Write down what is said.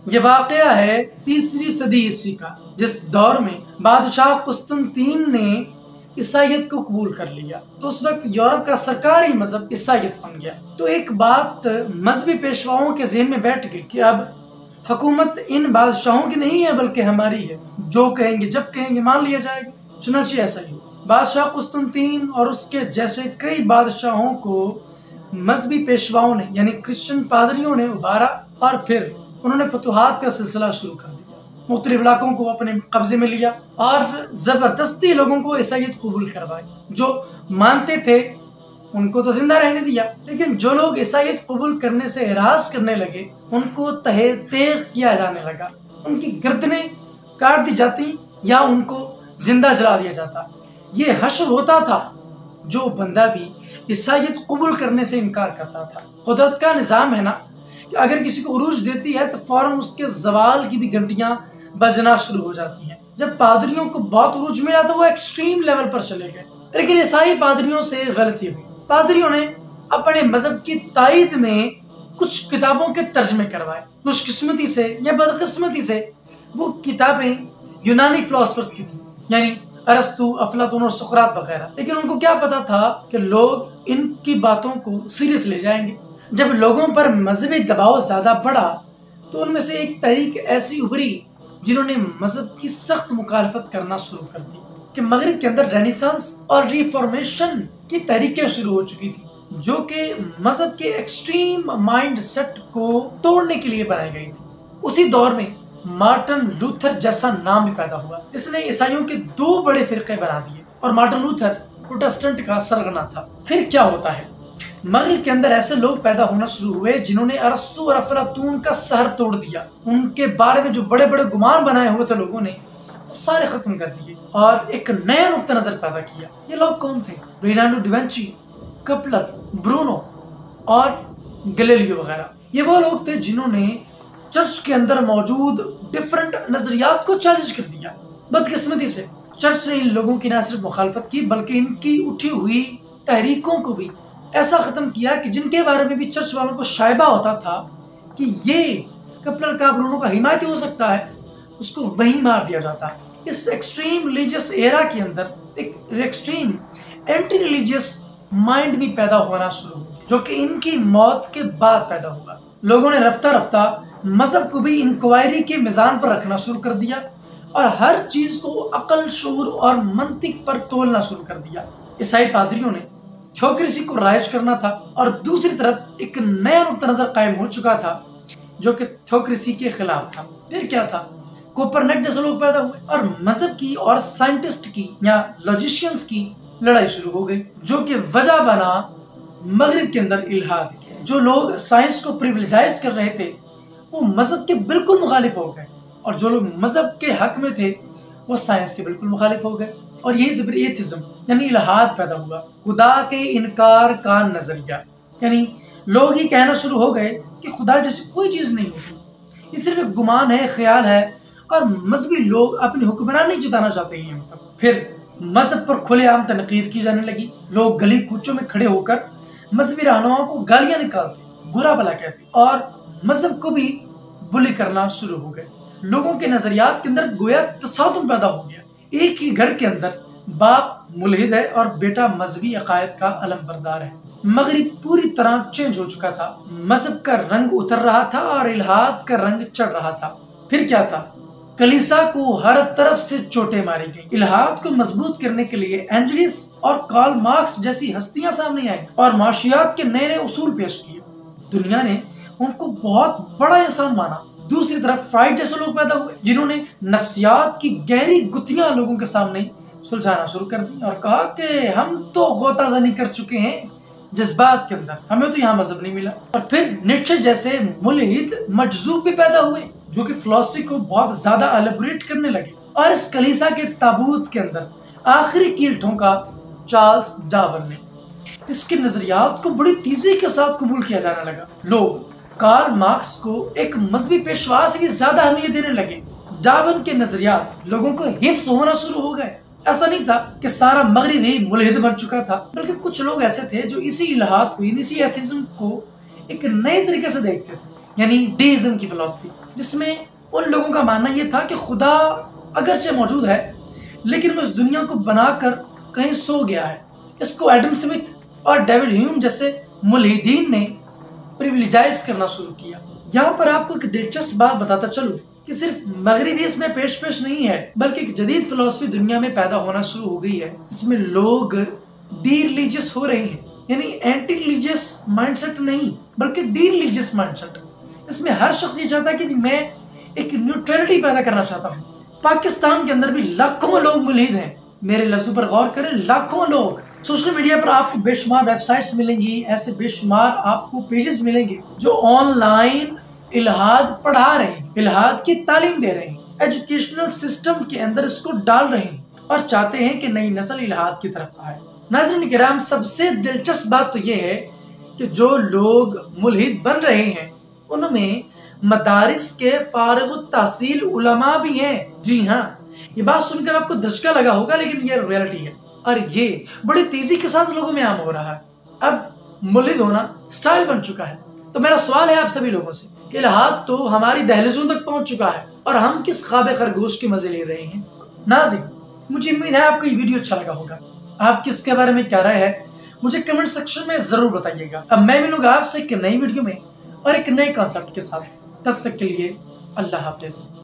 یہ واقعہ ہے 3 صدی عیسوی کا، جس دور میں بادشاہ قسطنطین نے عیسائیت کو قبول کر لیا تو اس وقت یورپ کا سرکاری مذہب عیسائیت بن گیا۔ تو ایک بات مذہبی پیشواؤں کے ذہن میں بیٹھ گئی کہ اب حکومت ان بادشاہوں کی نہیں ہے بلکہ ہماری ہے، جو کہیں گے جب کہیں گے مان لیا جائے گا۔ چنانچہ ایسا ہی ہوا، بادشاہ قسطنطین اور اس کے جیسے کئی بادشاہوں کو مذہبی پیشواؤں نے یعنی کرسچن پادریوں نے ابھارا اور پھر انہوں نے فتوحات کا سلسلہ شروع کر دیا، مختلف علاقوں کو اپنے قبضے میں لیا اور زبردستی لوگوں کو عیسائیت قبول کروائی۔ جو مانتے تھے ان کو تو زندہ رہنے دیا، لیکن جو لوگ عیسائیت قبول کرنے سے اعراض کرنے لگے ان کو تیغ کیا جانے لگا، ان کی گردنیں کاٹ دی جاتی یا ان کو زندہ جلا دیا جاتا۔ یہ حشر ہوتا تھا جو بندہ بھی عیسائیت قبول کرنے سے انکار کرتا تھا۔ قدرت کا نظام ہے نا کہ اگر کسی کو عروج دیتی ہے تو فوراً اس کے زوال کی بھی گھنٹیاں بجنا شروع ہو جاتی ہیں۔ جب پادریوں کو بہت عروج ملا تو وہ ایکسٹریم لیول پر چلے گئے، لیکن عیسائی پادریوں سے غلطی ہوئی۔ پادریوں نے اپنے مذہب کی تائید میں کچھ کتابوں کے ترجمے کروائے۔ خوش قسمتی سے یا بدقسمتی سے وہ کتابیں یونانی فلاسفرز کی تھیں، یعنی ارسطو، افلاطون اور سقراط وغیرہ، لیکن ان کو کیا پتا تھا کہ لوگ ان کی باتوں کو سیریس لے جائیں گے۔ جب لوگوں پر مذہبی دباؤ زیادہ بڑھا تو ان میں سے ایک تحریک ایسی ابھری جنہوں نے مذہب کی سخت مخالفت کرنا شروع کر دی کہ مغرب کے اندر رینیسانس اور ریفارمیشن کی تحریکیں شروع ہو چکی تھی، جو کہ مذہب کے ایکسٹریم مائنڈ سیٹ کو توڑنے کے لیے بنائی گئی تھی۔ اسی دور میں مارٹن لوتھر جیسا نام بھی پیدا ہوا، اس نے عیسائیوں کے 2 بڑے فرقے بنا دیے اور مارٹن لوتھر پروٹسٹنٹ کا سرغنہ تھا۔ پھر کیا ہوتا ہے، مغرب کے اندر ایسے لوگ پیدا ہونا شروع ہوئے جنہوں نے ارسطو اور افلاطون کا سحر توڑ دیا۔ ان کے بارے میں جو بڑے بڑے گمان بنائے ہوئے تھے لوگوں نے وہ سارے ختم کر دیے اور ایک نیا نقطہ نظر پیدا کیا۔ یہ لوگ کون تھے؟ لیونارڈو ڈاوینچی، کپلر، برونو اور گلیلیو وغیرہ۔ یہ وہ لوگ تھے جنہوں نے چرچ کے اندر موجود ڈیفرنٹ نظریات کو چیلنج کر دیا۔ بدقسمتی سے چرچ نے ان لوگوں کی نہ صرف مخالفت کی بلکہ ان کی اٹھی ہوئی تحریکوں کو بھی ایسا ختم کیا کہ جن کے بارے میں بھی چرچ والوں کو شائبہ ہوتا تھا کہ یہ کپلر کا، برونو کا حمایتی ہو سکتا ہے، اس کو وہیں مار دیا جاتا ہے۔ اس ایکسٹریم ریلیجیس ایرا کے اندر ایک ایکسٹریم اینٹی ریلیجیس مائنڈ بھی پیدا ہونا شروع ہوا، جو کہ ان کی موت کے بعد پیدا ہوا۔ لوگوں نے رفتہ رفتہ مذہب کو بھی انکوائری کے میزان پر رکھنا شروع کر دیا اور ہر چیز کو عقل، شعور اور منطق پر تولنا شروع کر دیا۔ عیسائی پادریوں نے تھیوکریسی کو رائج کرنا تھا اور دوسری طرف ایک نیا نقطہ نظر قائم ہو چکا تھا جو کہ تھیوکریسی کے خلاف تھا۔ پھر کیا تھا، کوپرنک جیسے لوگ پیدا ہوئے اور مذہب کی اور سائنٹسٹ کی یا لاجیشینز کی لڑائی شروع ہو گئی، جو کہ وجہ بنا مغرب کے اندر الحاد کی۔ جو لوگ سائنس کو پریویلیجائز کر رہے تھے وہ مذہب کے بالکل مخالف ہو گئے اور جو لوگ مذہب کے حق میں تھے وہ سائنس کے بالکل مخالف ہو گئے، اور یہی سے پھر ایتھزم یعنی الحاد پیدا ہوا، خدا کے انکار کا نظریہ۔ یعنی لوگ یہ کہنا شروع ہو گئے کہ خدا جیسی کوئی چیز نہیں ہوتی، یہ صرف ایک گمان ہے، خیال ہے، اور مذہبی لوگ اپنی حکمرانی جتانا چاہتے ہیں۔ پھر مذہب پر کھلے عام تنقید کی جانے لگی، لوگ گلی کوچوں میں کھڑے ہو کر مذہبی رہنماؤں کو گالیاں نکالتے، برا بھلا کہتے اور مذہب کو بھی بلی کرنا شروع ہو گئے۔ لوگوں کے نظریات کے اندر گویا تصادم پیدا ہو گیا۔ ایک ہی گھر کے اندر باپ ملحد ہے اور بیٹا مذہبی عقائد کا علم بردار ہے۔ مغرب پوری طرح چینج ہو چکا تھا، مذہب کا رنگ اتر رہا تھا اور الحاد کا رنگ چڑھ رہا تھا۔ پھر کیا تھا، کلیسا کو ہر طرف سے چوٹیں ماری گئی۔ الحاد کو مضبوط کرنے کے لیے اینجلس اور کارل مارکس جیسی ہستیاں سامنے آئیں اور معاشیات کے نئے نئے اصول پیش کیے۔ دنیا نے ان کو بہت بڑا انسان مانا۔ دوسری طرف فرائڈ جیسے لوگ پیدا ہوئے جنہوں نے نفسیات کی گہری گتھیاں لوگوں کے سامنے سلجھانا شروع کر دی اور کہا کہ ہم تو غوطہ زنی کر چکے ہیں جذبات کے اندر، ہمیں تو یہاں مذہب نہیں ملا۔ اور پھر نیٹشے جیسے ملحد مجذوب بھی پیدا ہوئے جو کہ فلسفی کو بہت زیادہ ایلیبوریٹ کرنے لگے، اور اس کلیسا کے تابوت کے اندر آخری کیل ٹھونکا چارلس ڈارون نے۔ اس کے نظریات کو بڑی تیزی کے ساتھ قبول کیا جانے لگا۔ لوگ کارل مارکس کو ایک مذہبی پیشوا سے بھی زیادہ اہمیت دینے لگے۔ ڈارون کے نظریات لوگوں کو حفظ ہونا شروع ہو گئے۔ ایسا نہیں تھا کہ سارا مغرب ہی ملحد بن چکا تھا، بلکہ کچھ لوگ ایسے تھے جو اسی الحاد کو، اسی ایتھیزم کو ایک نئے طریقے سے دیکھتے تھے، یعنی ڈیزم کی فلسفی۔ جس میں ان لوگوں کا ماننا یہ تھا کہ خدا اگرچہ موجود ہے لیکن وہ اس دنیا کو بنا کر کہیں سو گیا ہے۔ اس کو ایڈم سمتھ اور ڈیوڈ ہیوم جیسے ملحدین نے پریویلیجائز کرنا شروع کیا۔ یہاں پر آپ کو ایک دلچسپ بات بتاتا چلوں کہ صرف مغربی اس میں پیش نہیں ہے، بلکہ ایک جدید فلسفی دنیا میں پیدا ہونا شروع ہو گئی ہے جس میں لوگ ڈی ریلیجیس ہو رہے ہیں، یعنی اینٹی ریلیجیس مائنڈ سیٹ نہیں بلکہ ڈی ریلیجیس مائنڈ سیٹ۔ اس میں ہر شخص یہ چاہتا ہے کہ میں ایک نیوٹرلٹی پیدا کرنا چاہتا ہوں۔ پاکستان کے اندر بھی لاکھوں لوگ ملحد ہیں، میرے لفظوں پر غور کریں، لاکھوں لوگ۔ سوشل میڈیا پر آپ کو بے شمار ویب سائٹس ملیں گی، ایسے بے شمار آپ کو پیجز ملیں گے جو آن لائن الہاد پڑھا رہے ہیں، الہاد کی تعلیم دے رہے ہیں، ایجوکیشنل سسٹم کے اندر اس کو ڈال رہے ہیں اور چاہتے ہیں کہ نئی نسل الہاد کی طرف آئے۔ ناظرین کرام، سب سے دلچسپ بات تو یہ ہے کہ جو لوگ ملحد بن رہے ہیں ان میں مدارس کے فارغ التحصیل علماء بھی ہیں۔ جی ہاں، یہ بات سن کر آپ کو دھچکا لگا ہوگا لیکن یہ ریئلٹی ہے اور یہ بڑی تیزی کے ساتھ لوگوں میں عام ہو رہا ہے۔ اب ملحد ہونا سٹائل بن چکا ہے۔ تو میرا سوال ہے آپ سبھی لوگوں سے کہ الہاد تو ہماری دہلیزوں تک پہنچ چکا ہے اور ہم کس خواب خرگوش کے مزے لے رہے ہیں؟ ناظرین، مجھے امید ہے آپ کو یہ ویڈیو اچھا لگا ہوگا۔ آپ کس کے بارے میں کیا رائے ہے مجھے کمنٹ سیکشن میں ضرور بتائیے گا۔ اب میں ملوں گا آپ سے ایک نئی ویڈیو میں اور ایک نئے کانسیپٹ کے ساتھ۔ تب تک کے لیے اللہ حافظ۔